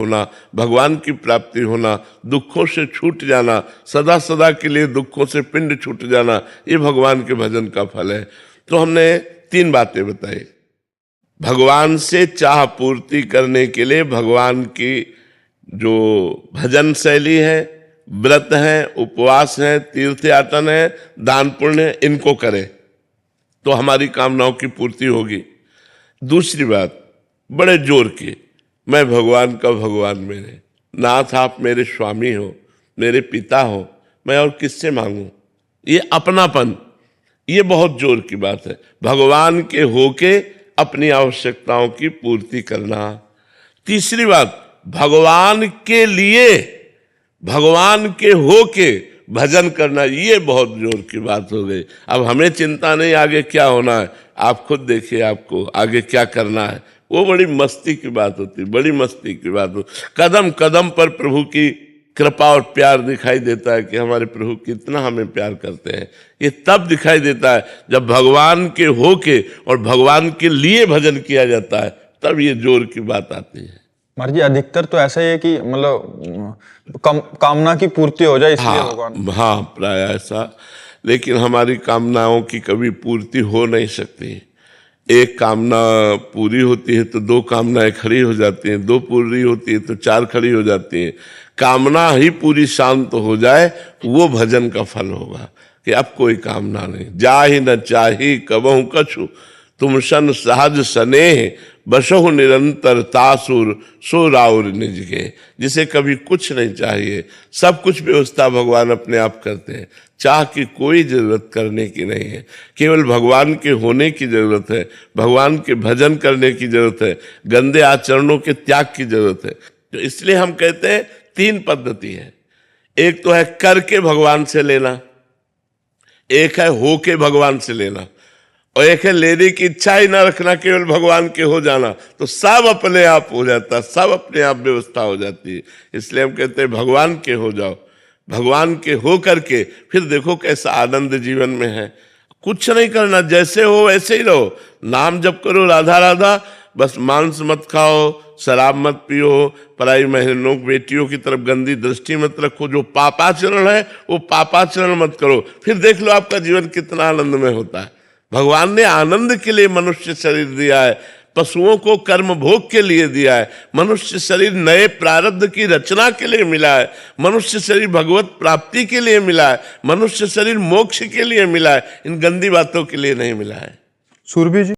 होना, भगवान की प्राप्ति होना, दुखों से छूट जाना, सदा सदा के लिए दुखों से पिंड छूट जाना, ये भगवान के भजन का फल है। तो हमने 3 बातें बताई। भगवान से चाह पूर्ति करने के लिए भगवान की जो भजन शैली है, व्रत है, उपवास है, तीर्थ यातन है, दान पुण्य है, इनको करें तो हमारी कामनाओं की पूर्ति होगी। दूसरी बात, बड़े जोर की, मैं भगवान का भगवान मेरे नाथ, आप मेरे स्वामी हो, मेरे पिता हो, मैं और किससे मांगूं? ये अपनापन, ये बहुत जोर की बात है। भगवान के होके अपनी आवश्यकताओं की पूर्ति करना। तीसरी बात, भगवान के लिए, भगवान के होके भजन करना, ये बहुत जोर की बात हो गई। अब हमें चिंता नहीं आगे क्या होना है, आप खुद देखिए आपको आगे क्या करना है। वो बड़ी मस्ती की बात होती, बड़ी मस्ती की बात हो। कदम कदम पर प्रभु की कृपा और प्यार दिखाई देता है कि हमारे प्रभु कितना हमें प्यार करते हैं। ये तब दिखाई देता है जब भगवान के होके और भगवान के लिए भजन किया जाता है, तब ये जोर की बात आती है। महाराज जी, अधिकतर तो ऐसा ही है कि मतलब कामना की पूर्ति हो जाए इसलिए भगवान। हाँ, प्राय ऐसा। लेकिन हमारी कामनाओं की कभी पूर्ति हो नहीं सकती। एक कामना पूरी होती है तो 2 कामनाएं खड़ी हो जाती हैं, 2 पूरी होती है तो 4 खड़ी हो जाती हैं। कामना ही पूरी शांत हो जाए, वो भजन का फल होगा कि अब कोई कामना नहीं। जाहि न चाही कबहु कछु, तुम सन सहज स्नेह, बसहु निरंतर तासुर, सो राउर निज के। जिसे कभी कुछ नहीं चाहिए, सब कुछ व्यवस्था भगवान अपने आप करते हैं। चाह की कोई जरूरत करने की नहीं है, केवल भगवान के होने की जरूरत है, भगवान के भजन करने की जरूरत है, गंदे आचरणों के त्याग की जरूरत है। तो इसलिए हम कहते हैं 3 पद्धति है। एक तो है करके भगवान से लेना, एक है होके भगवान से लेना, और एक है लेने की इच्छा ही ना रखना, केवल भगवान के हो जाना। तो सब अपने आप हो जाता, सब अपने आप व्यवस्था हो जाती है। इसलिए हम कहते हैं भगवान के हो जाओ, भगवान के हो करके फिर देखो कैसा आनंद जीवन में है। कुछ नहीं करना, जैसे हो वैसे ही रहो, नाम जप करो राधा राधा, बस मांस मत खाओ, शराब मत पियो, पराई बहनों बेटियों की तरफ गंदी दृष्टि मत रखो, जो पापाचरण है वो पापाचरण मत करो। फिर देख लो आपका जीवन कितना आनंदमय होता है। भगवान ने आनंद के लिए मनुष्य शरीर दिया है, पशुओं को कर्म भोग के लिए दिया है। मनुष्य शरीर नए प्रारब्ध की रचना के लिए मिला है, मनुष्य शरीर भगवत प्राप्ति के लिए मिला है, मनुष्य शरीर मोक्ष के लिए मिला है, इन गंदी बातों के लिए नहीं मिला है। सूरभि जी।